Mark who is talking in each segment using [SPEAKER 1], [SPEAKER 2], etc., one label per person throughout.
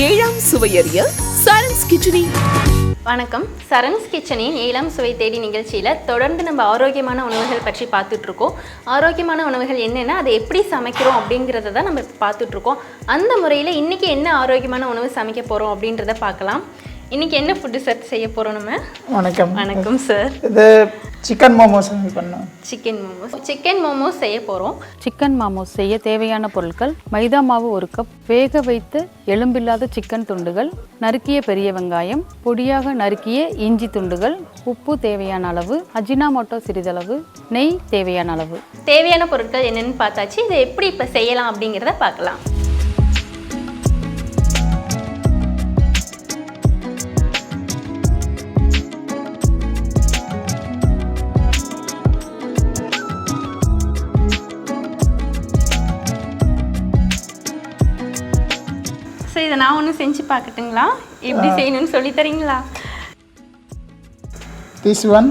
[SPEAKER 1] ஏழாம் சுவையறிய சரண்ஸ் கிச்சனின்
[SPEAKER 2] வணக்கம். சரண்ஸ் கிச்சனின் ஏழாம் சுவை தேடி நிகழ்ச்சியில் தொடர்ந்து நம்ம ஆரோக்கியமான உணவுகள் பற்றி பார்த்துட்ருக்கோம். ஆரோக்கியமான உணவுகள் என்னென்னா அதை எப்படி சமைக்கிறோம் அப்படிங்கிறத தான் நம்ம பார்த்துட்ருக்கோம். அந்த முறையில் இன்றைக்கி என்ன ஆரோக்கியமான உணவு சமைக்க போகிறோம் அப்படின்றத பார்க்கலாம். இன்றைக்கி என்ன ஃபுட்டு சார் செய்ய போகிறோம் நம்ம?
[SPEAKER 3] வணக்கம்.
[SPEAKER 2] வணக்கம் சார்.
[SPEAKER 3] இது சிக்கன் மோமோஸ் பண்ணோம்.
[SPEAKER 2] சிக்கன் மோமோஸ் செய்ய போகிறோம்.
[SPEAKER 4] சிக்கன் மோமோஸ் செய்ய தேவையான பொருட்கள்: மைதா மாவு 1 கப், வேக வைத்து எலும்பில்லாத சிக்கன் துண்டுகள், நறுக்கிய பெரிய வெங்காயம், பொடியாக நறுக்கிய இஞ்சி துண்டுகள், உப்பு தேவையான அளவு, அஜினாமோட்டோ சிறிதளவு, நெய் தேவையான அளவு.
[SPEAKER 2] தேவையான பொருட்கள் என்னென்னு பார்த்தாச்சு. இதை எப்படி இப்போ செய்யலாம் அப்படிங்கிறத பார்க்கலாம். இதை நான் ஒன்று செஞ்சு பார்க்கட்டுங்களா? எப்படி செய்யணும்னு சொல்லி தரீங்களா?
[SPEAKER 3] This one.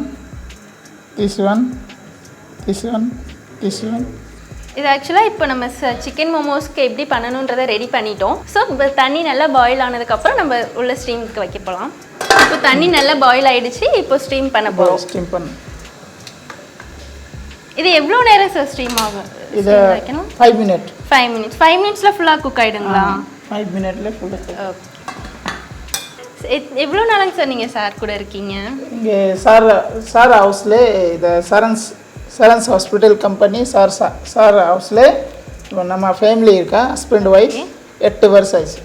[SPEAKER 2] இது ஆக்சுவலாக இப்போ நம்ம சிக்கன் மோமோஸ்க்கு எப்படி பண்ணணுன்றதை ரெடி பண்ணிட்டோம். ஸோ இப்போ தண்ணி நல்லா பாயில் ஆனதுக்கப்புறம் நம்ம உள்ள ஸ்டீமுக்கு வைக்க போகலாம். இப்போ தண்ணி நல்லா பாயில் ஆகிடுச்சு. இப்போ ஸ்டீம் பண்ண போகிறோம்.
[SPEAKER 3] ஸ்டீம் பண்ண
[SPEAKER 2] இது எவ்வளோ நேரம் சார் ஸ்டீம் ஆகும்?
[SPEAKER 3] இது வைக்கணும் 5 மினிட்.
[SPEAKER 2] 5 மினிட்ஸில் ஃபுல்லாக குக் ஆகிடுங்களா?
[SPEAKER 3] 5 மினிட்ல ஃபுல்லாக.
[SPEAKER 2] எவ்வளோ நாளுங்க சார் நீங்கள் சார் கூட இருக்கீங்க?
[SPEAKER 3] இங்கே சார் ஹவுஸில் இது சரன்ஸ் ஹாஸ்பிட்டல் கம்பெனி சார் ஹவுஸில் நம்ம ஃபேமிலி இருக்கா, ஹஸ்பண்ட் ஒய்ஃப். 8 வருஷம் ஆச்சு.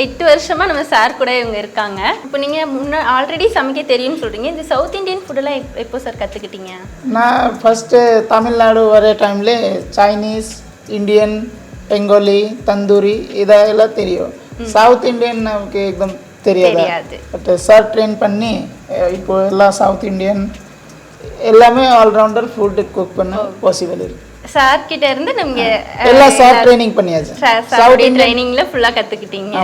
[SPEAKER 2] 8 வருஷமாக நம்ம சார் கூட இவங்க இருக்காங்க. இப்போ நீங்கள் ஆல்ரெடி சமைக்க தெரியும்னு சொல்கிறீங்க. இந்த சவுத் இண்டியன் ஃபுட்டெல்லாம் எப்போ சார் கற்றுக்கிட்டீங்க?
[SPEAKER 3] நான் ஃபஸ்ட்டு தமிழ்நாடு வர டைமில் சைனீஸ், இந்தியன், பெங்காலி, தந்தூரி இதெல்லாம் தெரியும். சவுத் இண்டியன் நமக்கு எக்தம் தெரியாது. பட் சார் ட்ரெயின் பண்ணி இப்போ எல்லாம் சவுத் இண்டியன் எல்லாமே ஆல்ரவுண்டர் ஃபுட்டு குக் பண்ண பாசிபிள் இருக்கு.
[SPEAKER 2] சார் கிட்ட இருந்து நம்ம
[SPEAKER 3] எல்லாம் சார் ட்ரைனிங் பண்ணியாச்சு.
[SPEAKER 2] சவுத் ட்ரைனிங்ல ஃபுல்லா கத்துக்கிட்டீங்க.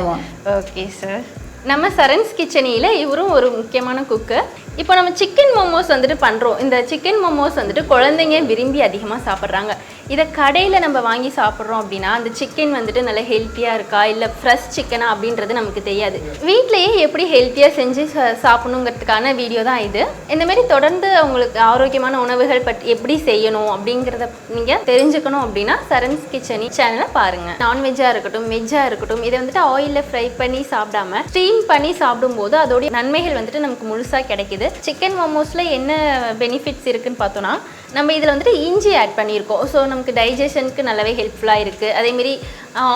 [SPEAKER 2] Okay sir. நம்ம சரண்ஸ் கிச்சனியில் இவரும் ஒரு முக்கியமான குக்கு. இப்போ நம்ம சிக்கன் மோமோஸ் வந்துட்டு பண்ணுறோம். இந்த சிக்கன் மோமோஸ் வந்துட்டு குழந்தைங்க விரும்பி அதிகமாக சாப்பிட்றாங்க. இதை கடையில் நம்ம வாங்கி சாப்பிட்றோம் அப்படின்னா அந்த சிக்கன் வந்துட்டு நல்ல ஹெல்த்தியாக இருக்கா இல்லை ஃப்ரெஷ் சிக்கனா அப்படின்றது நமக்கு தெரியாது. வீட்டிலையே எப்படி ஹெல்த்தியாக செஞ்சு சாப்பிடணுங்கிறதுக்கான வீடியோ தான் இது. இந்தமாரி தொடர்ந்து அவங்களுக்கு ஆரோக்கியமான உணவுகள் எப்படி செய்யணும் அப்படிங்கிறத நீங்கள் தெரிஞ்சுக்கணும் அப்படின்னா சரண்ஸ் கிச்சனி சேனலை பாருங்கள். நான்வெஜ்ஜாக இருக்கட்டும், வெஜ்ஜாக இருக்கட்டும், இதை வந்துட்டு ஆயிலில் ஃப்ரை பண்ணி சாப்பிடாம ஸ்டீம் பண்ணி சாப்பிடும்போது அதோடைய நன்மைகள் வந்துட்டு நமக்கு முழுசாக கிடைக்குது. சிக்கன் மோமோஸில் என்ன பெனிஃபிட்ஸ் இருக்குன்னு பார்த்தோன்னா, நம்ம இதில் வந்துட்டு இஞ்சி ஆட் பண்ணியிருக்கோம். ஸோ நமக்கு டைஜஷனுக்கு நல்லாவே ஹெல்ப்ஃபுல்லாக இருக்குது. அதேமாரி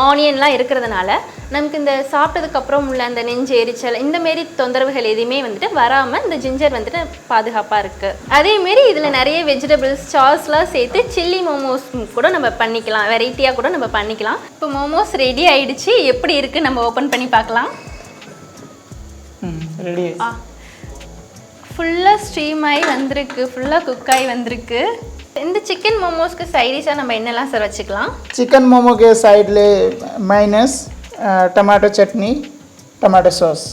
[SPEAKER 2] ஆனியன்லாம் இருக்கிறதுனால நமக்கு இந்த சாப்பிட்டதுக்கப்புறம் உள்ள அந்த நெஞ்சு எரிச்சல் இந்தமாரி தொந்தரவுகள் எதுவுமே வந்துட்டு வராமல் இந்த ஜிஞ்சர் வந்துட்டு பாதுகாப்பாக இருக்குது. அதேமாரி இதில் நிறைய வெஜிடபிள்ஸ் சாஸ்லாம் சேர்த்து சில்லி மோமோஸ் கூட நம்ம பண்ணிக்கலாம். வெரைட்டியாக கூட நம்ம பண்ணிக்கலாம். இப்போ மோமோஸ் ரெடி ஆகிடுச்சு. எப்படி இருக்குது நம்ம ஓப்பன் பண்ணி பார்க்கலாம்.
[SPEAKER 3] ரெடி.
[SPEAKER 2] ஃபுல்லாக ஸ்ட்ரீம் ஆகி வந்திருக்கு, ஃபுல்லாக குக் ஆகி வந்திருக்கு. இந்த சிக்கன் மோமோஸ்க்கு சைடிஷாக நம்ம என்னெல்லாம் சார் வச்சுக்கலாம்?
[SPEAKER 3] சிக்கன் மோமோக்கு சைடில் minus, tomato chutney, tomato sauce,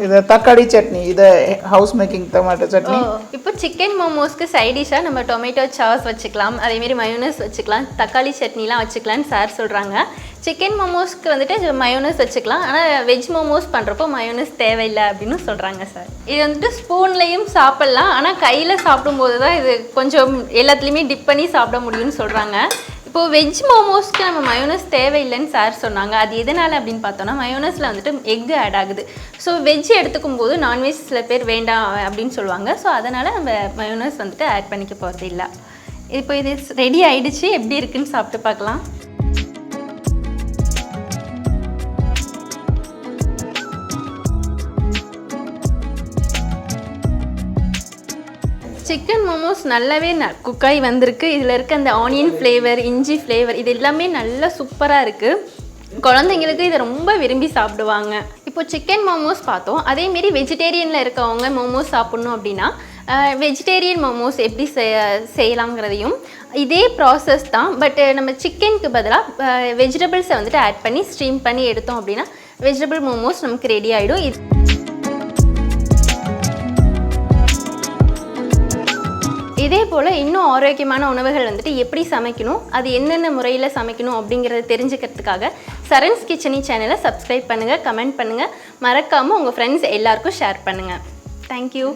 [SPEAKER 3] இது தக்காளி சட்னி, இது ஹவுஸ் மேக்கிங் டொமேட்டோ சட்னி.
[SPEAKER 2] இப்போ சிக்கன் மோமோஸ்க்கு சைடிஷாக நம்ம டொமேட்டோ சாஸ் வச்சுக்கலாம், அதேமாரி மயோனஸ் வச்சுக்கலாம், தக்காளி சட்னிலாம் வச்சுக்கலான்னு சார் சொல்கிறாங்க. சிக்கன் மோமோஸ்க்கு வந்துட்டு மயோனஸ் வச்சுக்கலாம், ஆனால் வெஜ் மோமோஸ் பண்ணுறப்போ மயோனஸ் தேவையில்லை அப்படின்னு சொல்கிறாங்க சார். இது வந்துட்டு ஸ்பூன்லேயும் சாப்பிட்லாம், ஆனால் கையில் சாப்பிடும்போது தான் இது கொஞ்சம் எல்லாத்துலேயுமே டிப் பண்ணி சாப்பிட முடியும்னு சொல்கிறாங்க. இப்போது வெஜ் மோமோஸ்க்கு நம்ம மயோனஸ் தேவையில்லைன்னு சார் சொன்னாங்க. அது எதனால் அப்படின்னு பார்த்தோன்னா, மயோனஸில் வந்துட்டு எக் ஆட் ஆகுது. ஸோ வெஜ் எடுத்துக்கும் போது நான்வெஜ் சில பேர் வேண்டாம் அப்படின்னு சொல்லுவாங்க. ஸோ அதனால் நம்ம மயோனஸ் வந்துட்டு ஆட் பண்ணிக்க போகிறது இல்லை. இப்போ இது ரெடி ஆகிடுச்சு. எப்படி இருக்குன்னு சாப்பிட்டு பார்க்கலாம். சிக்கன் மோமோஸ் நல்லாவே குக்காய் வந்திருக்கு. இதில் இருக்க அந்த ஆனியன் ஃப்ளேவர், இஞ்சி ஃப்ளேவர் இது எல்லாமே நல்லா சூப்பராக இருக்குது. குழந்தைங்களுக்கு இதை ரொம்ப விரும்பி சாப்பிடுவாங்க. இப்போ சிக்கன் மோமோஸ் பார்த்தோம். அதேமாரி வெஜிடேரியனில் இருக்கவங்க மோமோஸ் சாப்பிட்ணும் அப்படின்னா வெஜிடேரியன் மோமோஸ் எப்படி செய்யலாங்கிறதையும் இதே ப்ராசஸ் தான். பட் நம்ம சிக்கனுக்கு பதிலாக வெஜிடபிள்ஸை வந்துட்டு ஆட் பண்ணி ஸ்டீம் பண்ணி எடுத்தோம் அப்படின்னா வெஜிடபிள் மோமோஸ் நமக்கு ரெடி ஆகிடும். இதே போல் இன்னும் ஆரோக்கியமான உணவுகள் வந்துட்டு எப்படி சமைக்கணும், அது என்னென்ன முறையில் சமைக்கணும் அப்படிங்கிறத தெரிஞ்சுக்கிறதுக்காக சரண்ஸ் கிச்சனி சேனலை சப்ஸ்கிரைப் பண்ணுங்க, கமெண்ட் பண்ணுங்க, மறக்காம உங்க ஃப்ரெண்ட்ஸ் எல்லாருக்கும் ஷேர் பண்ணுங்க. தேங்க்யூ.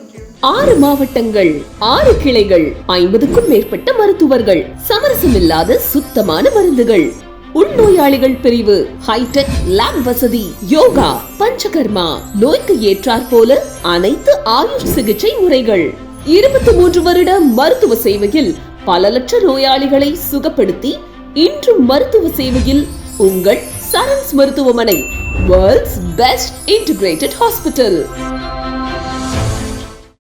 [SPEAKER 1] 6 மாவட்டங்கள், 6 கிளைகள், 50க்கும் மேற்பட்ட மருத்துவர்கள், சமரசமில்லாத சுத்தமான மருந்துகள், உள்நோயாளிகள் பிரிவு, ஹைடெக் லேப் வசதி, யோகா, பஞ்சகர்மா, நோய்க்கு ஏற்றாற் போல அனைத்து ஆயுஷ் சிகிச்சை முறைகள், 23 வருட மருத்துவ சேவையில் பல லட்ச நோயாளிகளை சுகப்படுத்தி இன்றும் மருத்துவ சேவையில் உங்கள் சரண்ஸ் மருத்துவமனை, வேர்ல்ட்ஸ் பெஸ்ட் இன்டிகிரேட்டட் ஹாஸ்பிட்டல்.